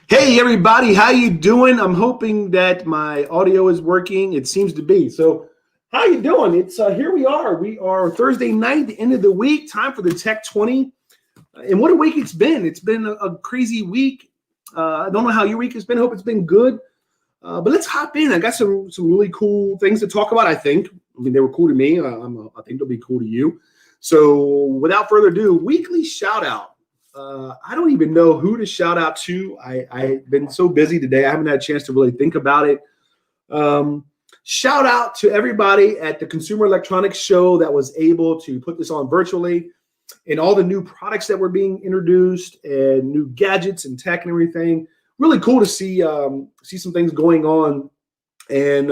Hey everybody, how you doing? I'm hoping that my audio is working. It seems to be. So, how you doing? It's here we are. We are Thursday night, the end of the week. Time for the Tech 20. And what a week it's been. It's been a crazy week. I don't know how your week has been. I hope it's been good. But let's hop in. I got some really cool things to talk about. I mean, they were cool to me. I think they'll be cool to you. So, without further ado, weekly shout out. I don't even know who to shout out to. I've been so busy today. I haven't had a chance to really think about it. Shout out to everybody at the Consumer Electronics Show that was able to put this on virtually, and all the new products that were being introduced and new gadgets and tech and everything. Really cool to see some things going on. And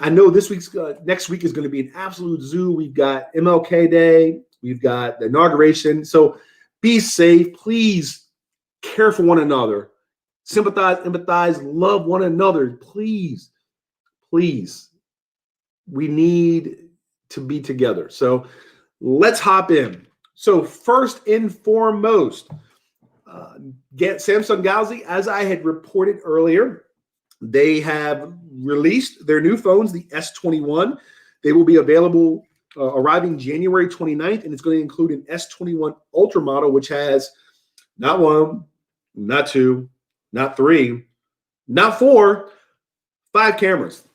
I know next week is going to be an absolute zoo. We've got MLK Day. We've got the inauguration. So be safe. Please care for one another. Sympathize, empathize, love one another. Please, please. We need to be together. So let's hop in. So first and foremost, get Samsung Galaxy, as I had reported earlier, they have released their new phones, the S21. They will be available arriving January 29th, and it's going to include an S21 Ultra model, which has not one, not two, not three, not four, 5 cameras.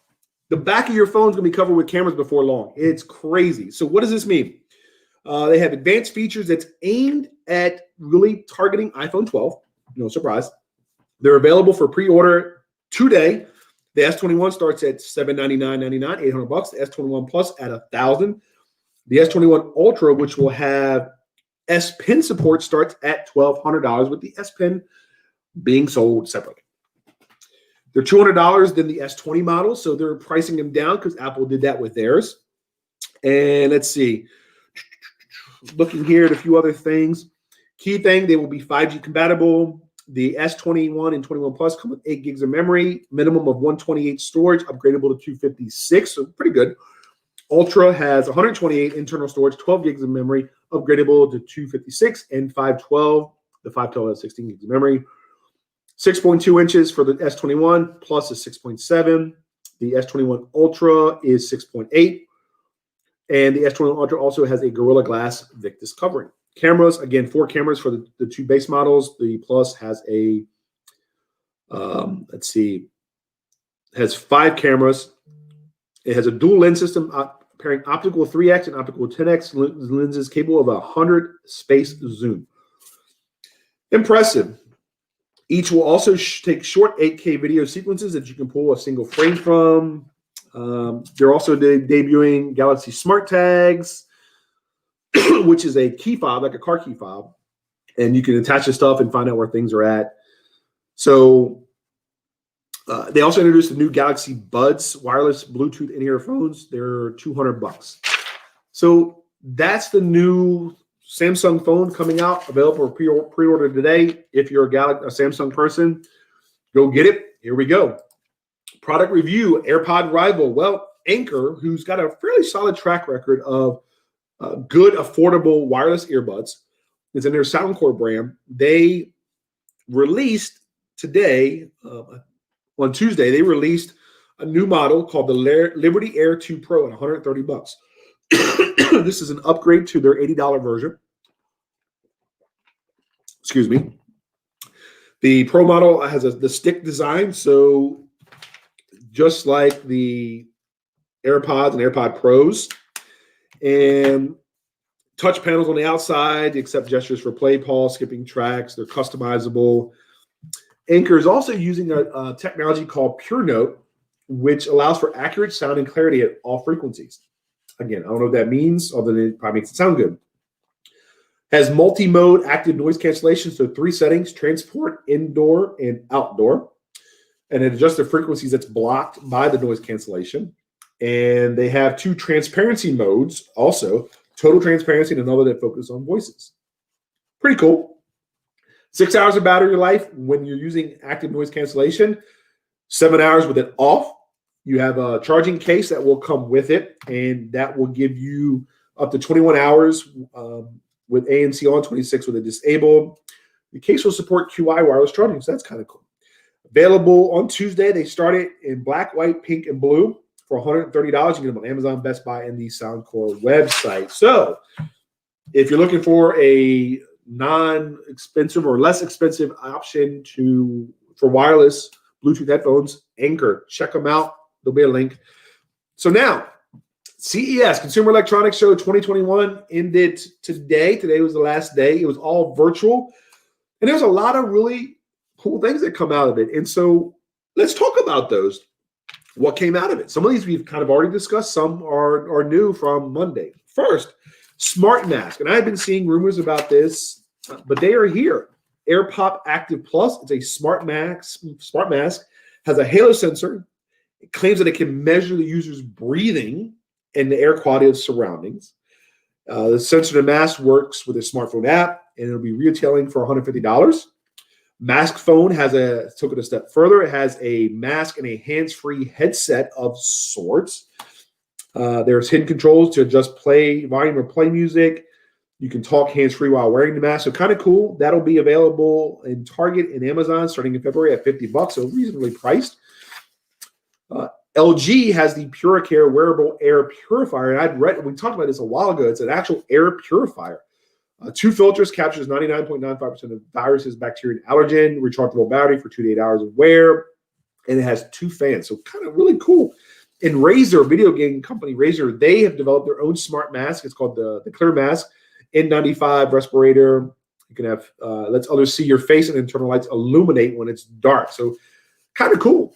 The back of your phone is going to be covered with cameras before long. It's crazy. So what does this mean? They have advanced features that's aimed at really targeting iPhone 12. No surprise. They're available for pre-order today. The S21 starts at $799.99, $800. The S21 Plus at $1,000. The S21 Ultra, which will have S Pen support, starts at $1,200, with the S Pen being sold separately. They're $200 than the S20 model, so they're pricing them down because Apple did that with theirs. And let's see. Looking here at a few other things. Key thing, they will be 5G compatible. The S21 and 21 Plus come with 8 gigs of memory, minimum of 128 storage, upgradable to 256, so pretty good. Ultra has 128 internal storage, 12 gigs of memory, upgradable to 256, and 512. The 512 has 16 gigs of memory. 6.2 inches for the S21, Plus is 6.7. The S21 Ultra is 6.8. And the S21 Ultra also has a Gorilla Glass Victus covering. Cameras, again, 4 cameras for the 2 base models. The Plus has has 5 cameras. It has a dual lens system pairing optical 3x and optical 10x lenses capable of 100 space zoom. Impressive. Each will also take short 8K video sequences that you can pull a single frame from. They're also debuting Galaxy Smart Tags, which is a key fob, like a car key fob, and you can attach the stuff and find out where things are at. So they also introduced the new Galaxy Buds wireless Bluetooth in-ear phones. They're $200. So that's the new Samsung phone coming out, available for pre-order today. If you're a Samsung person, go get it. Here we go. Product review, AirPod rival. Well, Anker, who's got a fairly solid track record of good, affordable wireless earbuds, is in their Soundcore brand. They released today, on Tuesday, they released a new model called the Liberty Air 2 Pro at $130. This is an upgrade to their $80 version. Excuse me. The Pro model has the stick design, so just like the AirPods and AirPod Pros, and touch panels on the outside, accept gestures for play, pause, skipping tracks. They're customizable. Anker is also using a technology called Pure Note, which allows for accurate sound and clarity at all frequencies. Again, I don't know what that means, other than it probably makes it sound good. Has multi-mode active noise cancellation, so 3 settings: transport, indoor, and outdoor. And it adjusts the frequencies that's blocked by the noise cancellation. And they have 2 transparency modes also, total transparency and another that focuses on voices. Pretty cool. 6 hours of battery life when you're using active noise cancellation, 7 hours with it off. You have a charging case that will come with it, and that will give you up to 21 hours with ANC on, 26 with it disabled. The case will support QI wireless charging, so that's kind of cool. Available on Tuesday. They started in black, white, pink, and blue for $130. You can get them on Amazon, Best Buy, and the Soundcore website. So if you're looking for a non-expensive or less expensive option for wireless Bluetooth headphones, Anchor, check them out. There'll be a link. So now, CES, Consumer Electronics Show 2021, ended today. Today was the last day. It was all virtual. And there's a lot of really cool things that come out of it. And so let's talk about those. What came out of it? Some of these we've kind of already discussed. Some are new from Monday. First, Smart Mask. And I've been seeing rumors about this, but they are here. AirPop Active Plus. It's a smart mask. Smart mask has a halo sensor. It claims that it can measure the user's breathing and the air quality of surroundings. The sensor to mask works with a smartphone app, and it'll be retailing for $150. Mask Phone took it a step further. It has a mask and a hands-free headset of sorts. There's hidden controls to adjust play volume or play music. You can talk hands-free while wearing the mask. So kind of cool. That'll be available in Target and Amazon starting in February at $50, so reasonably priced. LG has the PuraCare wearable air purifier. And we talked about this a while ago. It's an actual air purifier. 2 filters, captures 99.95% of viruses, bacteria, and allergen. Rechargeable battery for 2 to 8 hours of wear. And it has 2 fans. So kind of really cool. And Razer, video game company Razer, they have developed their own smart mask. It's called the Clear Mask. N95 respirator. You can have lets others see your face, and internal lights illuminate when it's dark. So kind of cool.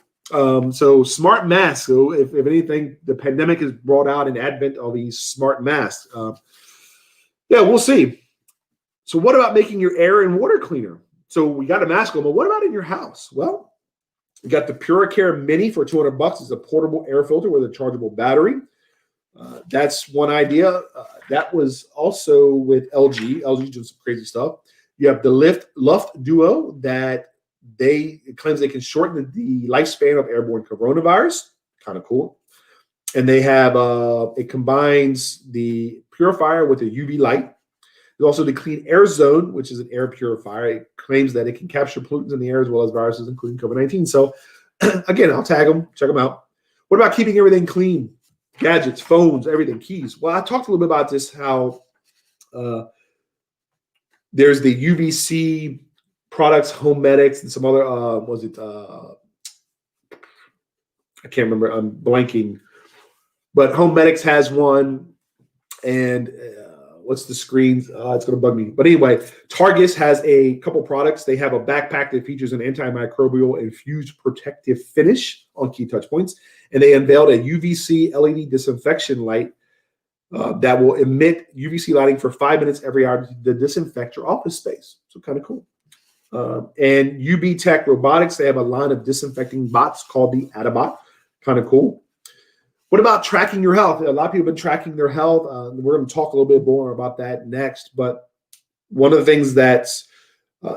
So smart masks. So if anything, the pandemic has brought out an advent of these smart masks. Yeah, we'll see. So what about making your air and water cleaner? So we got a mask on, but what about in your house? Well, we got the PuraCare Mini for $200. It's a portable air filter with a chargeable battery. That's one idea. That was also with LG. LG doing some crazy stuff. You have the Luft Duo that it claims they can shorten the lifespan of airborne coronavirus. Kind of cool. And they have it combines the purifier with a UV light. There's also the Clean Air Zone, which is an air purifier. It claims that it can capture pollutants in the air as well as viruses, including COVID-19. So again, I'll tag them, check them out. What about keeping everything clean? Gadgets, phones, everything, keys. Well, I talked a little bit about this, how there's the UVC products, Home Medics, and some other, I can't remember, I'm blanking. But Home Medics has one, and what's the screen? It's going to bug me. But anyway, Targus has a couple products. They have a backpack that features an antimicrobial infused protective finish on key touch points. And they unveiled a UVC LED disinfection light that will emit UVC lighting for 5 minutes every hour to disinfect your office space. So kind of cool. And UB Tech Robotics, they have a line of disinfecting bots called the Adabot. Kind of cool. What about tracking your health? A lot of people have been tracking their health. We're going to talk a little bit more about that next. But one of the things that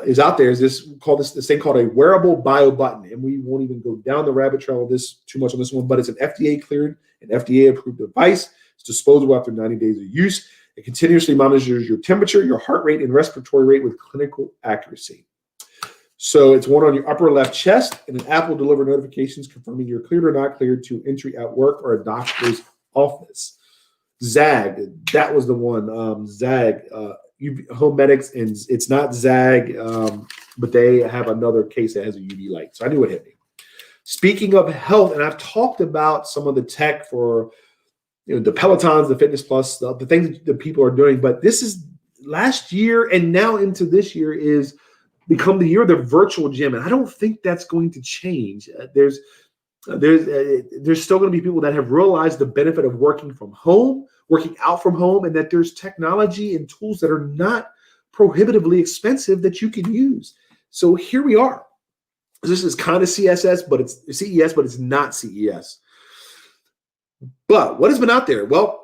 is out there is this thing called a wearable bio button. And we won't even go down the rabbit trail of this too much on this one, but it's an FDA cleared and FDA approved device. It's disposable after 90 days of use. It continuously monitors your temperature, your heart rate, and respiratory rate with clinical accuracy. So it's worn on your upper left chest, and an app will deliver notifications confirming you're cleared or not cleared to entry at work or a doctor's office. Zag, that was the one. Zag, Home Medics, and it's not Zag, but they have another case that has a UV light. So I knew it hit me. Speaking of health, and I've talked about some of the tech for the Pelotons, the Fitness Plus, the things that people are doing, but this is last year and now into this year is become the year of the virtual gym, and I don't think that's going to change. There's still going to be people that have realized the benefit of working from home, working out from home, and that there's technology and tools that are not prohibitively expensive that you can use. So here we are. This is kind of CES, but it's not CES. But what has been out there? Well,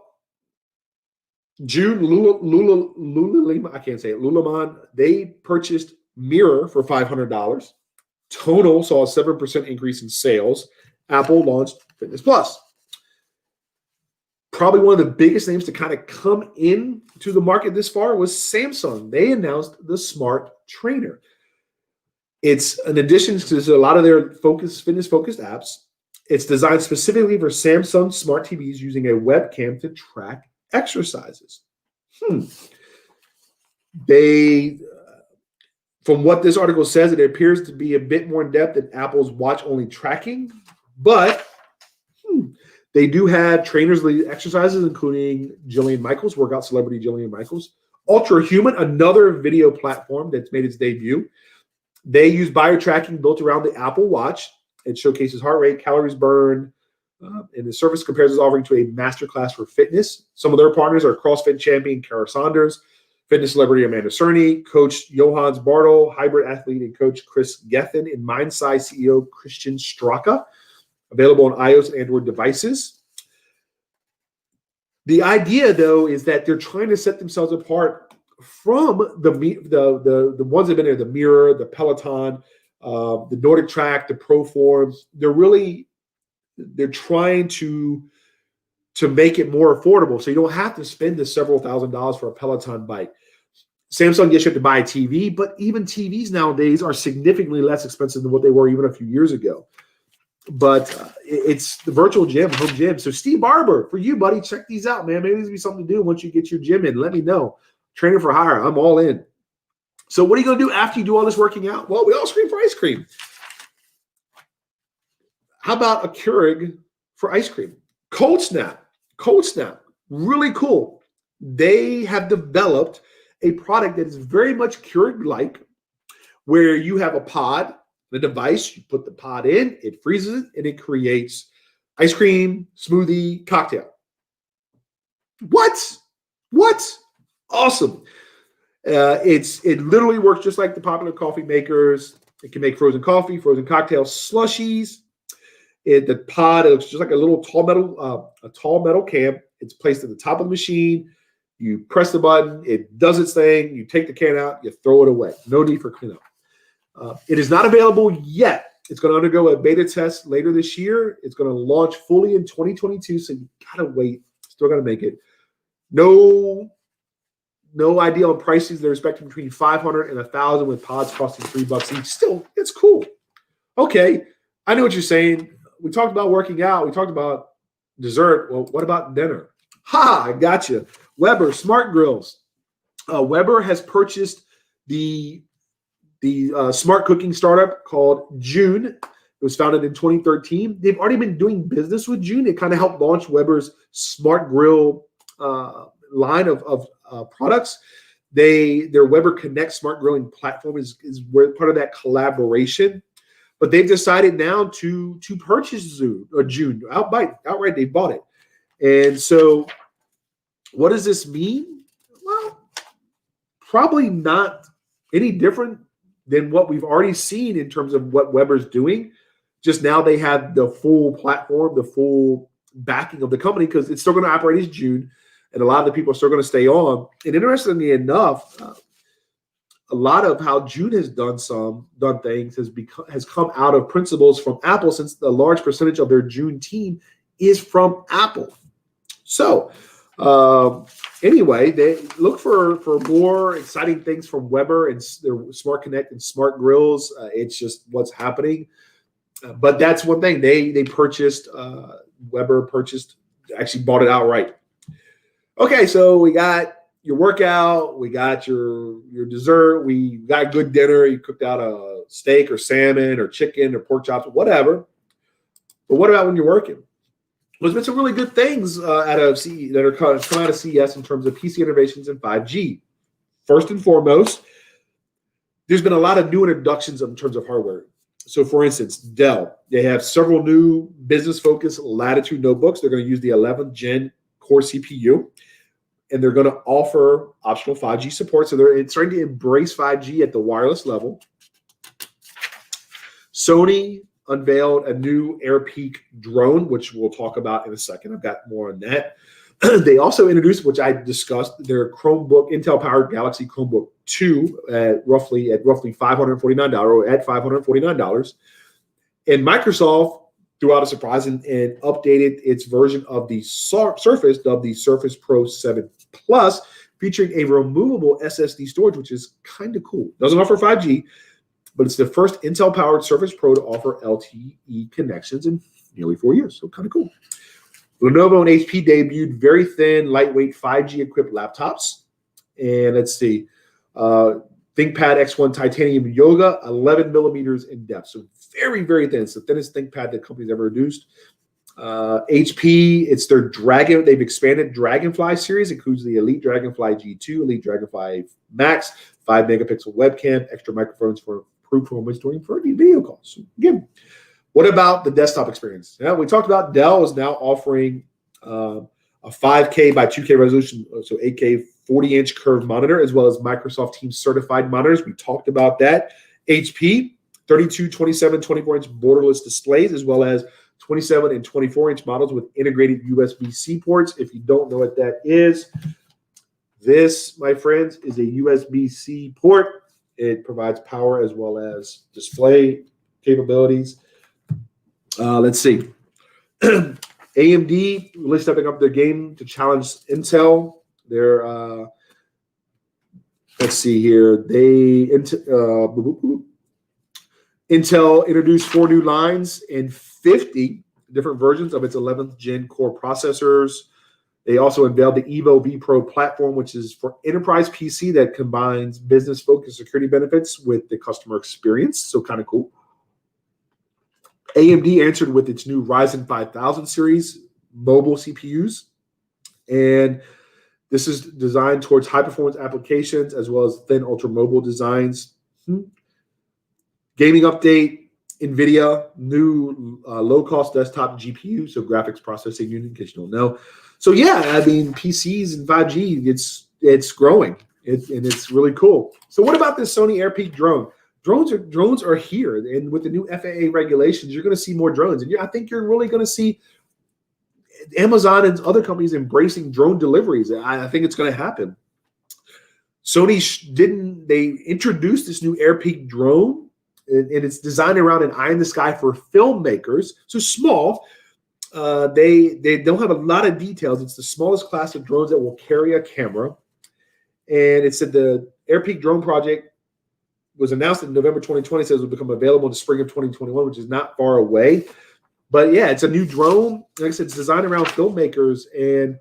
June, Lululemon, they purchased Mirror for $500. Tonal saw a 7% increase in sales. Apple launched Fitness Plus. Probably one of the biggest names to kind of come in to the market this far was Samsung. They announced the Smart Trainer. It's an addition to a lot of their fitness-focused apps. It's designed specifically for Samsung smart TVs using a webcam to track exercises. From what this article says, it appears to be a bit more in depth than Apple's watch-only tracking, but they do have trainers lead exercises, including Jillian Michaels, workout celebrity Jillian Michaels. Ultra Human, another video platform that's made its debut. They use bio-tracking built around the Apple Watch. It showcases heart rate, calories burned, and the service compares its offering to a masterclass for fitness. Some of their partners are CrossFit champion Kara Saunders, fitness celebrity Amanda Cerny, coach Johannes Bartel, hybrid athlete and coach Chris Gethin, and MindSize CEO Christian Straka. Available on iOS and Android devices. The idea, though, is that they're trying to set themselves apart from the ones that have been there, the Mirror, the Peloton, the Nordic Track, the Proform. They're trying to make it more affordable, so you don't have to spend the several $1,000s for a Peloton bike. Samsung, yes, you have to buy a TV, but even TVs nowadays are significantly less expensive than what they were even a few years ago. But it's the virtual gym, home gym. So Steve Barber, for you, buddy, check these out, man. Maybe this will be something to do once you get your gym in. Let me know. Trainer for hire. I'm all in. So what are you going to do after you do all this working out? Well, we all scream for ice cream. How about a Keurig for ice cream? Cold Snap, really cool. They have developed a product that is very much Keurig-like, where you have a pod, the device, you put the pod in, it freezes it, and it creates ice cream, smoothie, cocktail. What? Awesome. It literally works just like the popular coffee makers. It can make frozen coffee, frozen cocktails, slushies. The pod, it looks just like a little tall metal can. It's placed at the top of the machine. You press the button, it does its thing. You take the can out, you throw it away. No need for cleanup. It is not available yet. It's going to undergo a beta test later this year. It's going to launch fully in 2022, so you got to wait. Still got to make it. No idea on prices. They're expecting between $500 and $1,000, with pods costing $3 each. Still, it's cool. Okay, I know what you're saying. We talked about working out. We talked about dessert. Well, what about dinner? I got you. Weber Smart Grills. Weber has purchased the smart cooking startup called June. It was founded in 2013. They've already been doing business with June. It kind of helped launch Weber's smart grill line of products. Their Weber Connect smart grilling platform is where part of that collaboration. But they've decided now to purchase June outright. They bought it. And so what does this mean? Well, probably not any different than what we've already seen in terms of what Weber's doing. Just now they have the full platform, the full backing of the company, because it's still going to operate as June, and a lot of the people are still going to stay on. And interestingly enough, a lot of how June has done things has come out of principles from Apple, since the large percentage of their June team is from Apple. So anyway, they look for more exciting things from Weber and their Smart Connect and Smart Grills. It's just what's happening. But that's one thing. They purchased, Weber actually bought it outright. Okay, so we got your workout, we got your dessert, we got good dinner. You cooked out a steak or salmon or chicken or pork chops or whatever. But what about when you're working? There's been some really good things out of CES that are come out of CES in terms of PC innovations and 5G. First and foremost, there's been a lot of new introductions in terms of hardware. So, for instance, Dell, they have several new business-focused Latitude notebooks. They're going to use the 11th Gen Core CPU, and they're going to offer optional 5G support. So they're starting to embrace 5G at the wireless level. Sony unveiled a new AirPeak drone, which we'll talk about in a second. I've got more on that. They also introduced, which I discussed, their Chromebook, Intel-powered Galaxy Chromebook 2 at roughly $549, or at $549. And Microsoft, threw out a surprise and updated its version of the Surface, dubbed the Surface Pro 7 Plus, featuring a removable SSD storage, which is kind of cool. Doesn't offer 5G, but it's the first Intel-powered Surface Pro to offer LTE connections in nearly 4 years. So kind of cool. Lenovo and HP debuted very thin, lightweight 5G-equipped laptops. And let's see, ThinkPad X1 Titanium Yoga, 11 millimeters in depth. So very, very thin. It's the thinnest ThinkPad the company's ever produced. HP, it's their Dragon. They've expanded Dragonfly series. It includes the Elite Dragonfly G2, Elite Dragonfly Max, 5-megapixel webcam, extra microphones for improved performance during video calls. So again, what about the desktop experience? Yeah, we talked about Dell is now offering a 5K by 2K resolution, so 8K 40-inch curved monitor, as well as Microsoft Teams certified monitors. We talked about that. HP, 32, 27, 24-inch borderless displays, as well as 27 and 24-inch models with integrated USB-C ports. If you don't know what that is, this, my friends, is a USB-C port. It provides power as well as display capabilities. Let's see. AMD really stepping up their game to challenge Intel. They're let's see here. Intel introduced 4 new lines and 50 different versions of its 11th gen core processors. They also unveiled the Evo V Pro platform, which is for enterprise PC that combines business-focused security benefits with the customer experience. So kind of cool. AMD answered with its new Ryzen 5000 series mobile CPUs. And this is designed towards high-performance applications as well as thin ultra-mobile designs. Gaming update, NVIDIA, new low-cost desktop GPU, so graphics processing unit, in case you don't know. So, yeah, I mean, PCs and 5G, it's growing, and it's really cool. So what about this Sony Airpeak drone? Drones are here, and with the new FAA regulations, you're going to see more drones. And I think you're really going to see Amazon and other companies embracing drone deliveries. I think it's going to happen. Sony they introduced this new Airpeak drone, and it's designed around an eye in the sky for filmmakers. So small. They don't have a lot of details. It's the smallest class of drones that will carry a camera. And it said the Airpeak drone project was announced in November 2020, says it will become available in the spring of 2021, which is not far away. But yeah, it's a new drone. Like I said, it's designed around filmmakers and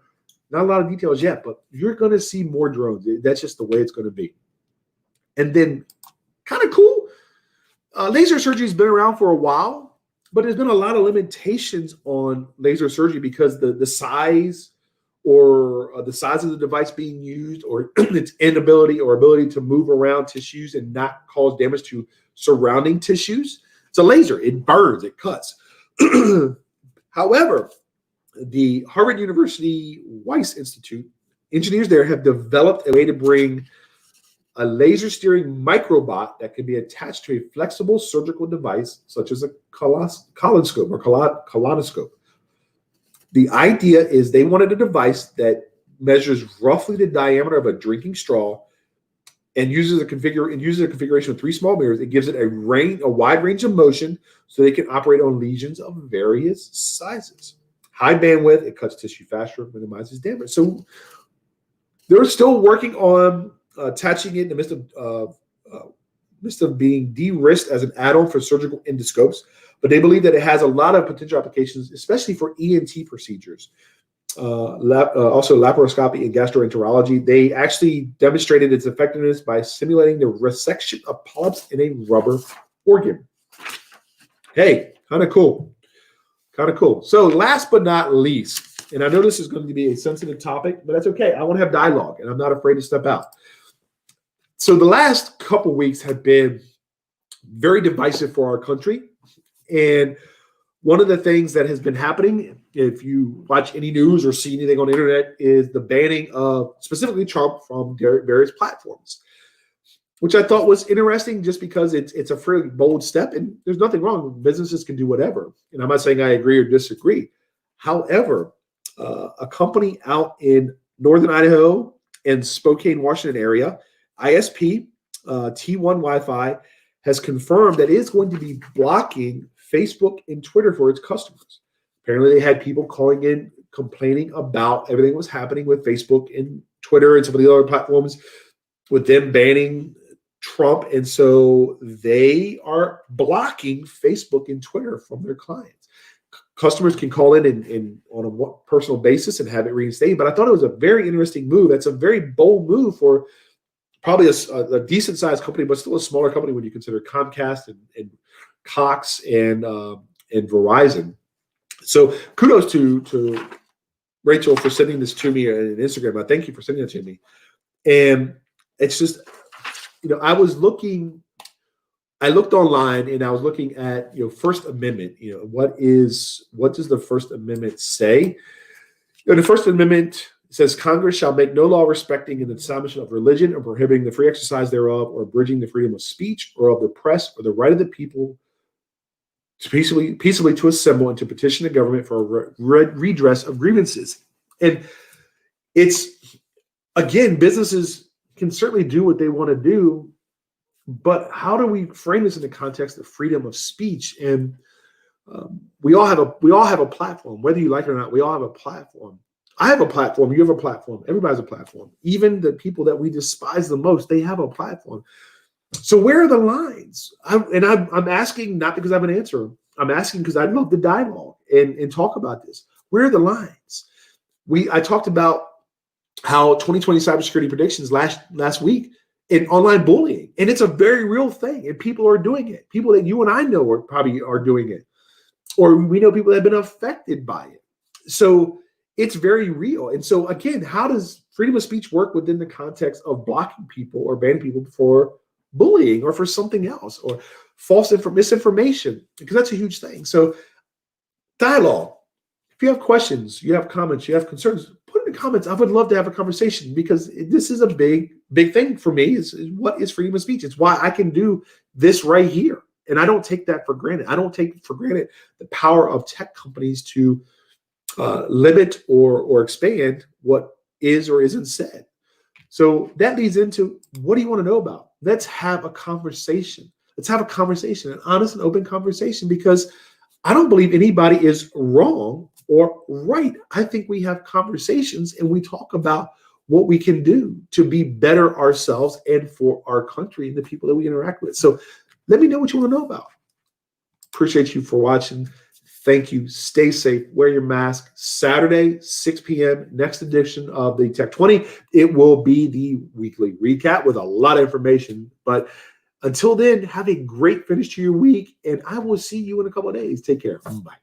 not a lot of details yet, but you're going to see more drones. That's just the way it's going to be. And then kind of cool, laser surgery has been around for a while, but there's been a lot of limitations on laser surgery because the size or the size of the device being used, or its inability or ability to move around tissues and not cause damage to surrounding tissues. It's a laser. It burns. It cuts. However, the Harvard University Weiss Institute engineers there have developed a way to bring a laser steering microbot that can be attached to a flexible surgical device, such as a colonoscope or colonoscope. The idea is they wanted a device that measures roughly the diameter of a drinking straw and uses a configuration of 3 small mirrors. It gives it a wide range of motion so they can operate on lesions of various sizes. High bandwidth, it cuts tissue faster, minimizes damage. So they're still working on attaching it in the midst of being de-risked as an add-on for surgical endoscopes, but they believe that it has a lot of potential applications, especially for ENT procedures. Also laparoscopy and gastroenterology. They actually demonstrated its effectiveness by simulating the resection of polyps in a rubber organ. Hey, kind of cool. Kind of cool. So last but not least, and I know this is going to be a sensitive topic, but that's okay. I want to have dialogue, and I'm not afraid to step out. So the last couple weeks have been very divisive for our country. And one of the things that has been happening, if you watch any news or see anything on the internet, is the banning of specifically Trump from various platforms, which I thought was interesting just because it's a fairly bold step, and there's nothing wrong. Businesses can do whatever. And I'm not saying I agree or disagree. However, a company out in northern Idaho and Spokane, Washington area, ISP, T1 Wi-Fi, has confirmed that it is going to be blocking Facebook and Twitter for its customers. Apparently, they had people calling in complaining about everything that was happening with Facebook and Twitter and some of the other platforms with them banning Trump. And so they are blocking Facebook and Twitter from their clients. Customers can call in on a personal basis and have it reinstated. But I thought it was a very interesting move. That's a very bold move for probably a decent sized company, but still a smaller company when you consider Comcast and Cox and Verizon. So kudos to Rachel for sending this to me on Instagram. I thank you for sending it to me. And it's just, I looked online and I was looking at, First Amendment, what does the First Amendment say? The First Amendment says Congress shall make no law respecting an establishment of religion or prohibiting the free exercise thereof or abridging the freedom of speech or of the press or the right of the people to peaceably to assemble and to petition the government for a redress of grievances. And it's, again, businesses can certainly do what they want to do, but how do we frame this in the context of freedom of speech? And we all have a platform, whether you like it or not. We all have a platform. I have a platform. You have a platform. Everybody has a platform. Even the people that we despise the most, they have a platform. So where are the lines? I'm asking not because I have an answer. I'm asking because I love the dialogue and talk about this. Where are the lines? I talked about how 2020 cybersecurity predictions last week in online bullying, and it's a very real thing, and people are doing it. People that you and I know are doing it, or we know people that have been affected by it. So it's very real. And so again, how does freedom of speech work within the context of blocking people or banning people for bullying or for something else or misinformation? Because that's a huge thing. So dialogue. If you have questions, you have comments, you have concerns, put in the comments. I would love to have a conversation because this is a big thing for me is what is freedom of speech? It's why I can do this right here. And I don't take that for granted. I don't take for granted the power of tech companies to limit or expand what is or isn't said. So that leads into, what do you want to know about? Let's have a conversation. Let's have a conversation, an honest and open conversation, because I don't believe anybody is wrong or right. I think we have conversations and we talk about what we can do to be better ourselves and for our country and the people that we interact with. So let me know what you want to know about. Appreciate you for watching. Thank you. Stay safe. Wear your mask. Saturday, 6 p.m., next edition of the Tech 20. It will be the weekly recap with a lot of information. But until then, have a great finish to your week, and I will see you in a couple of days. Take care. Bye.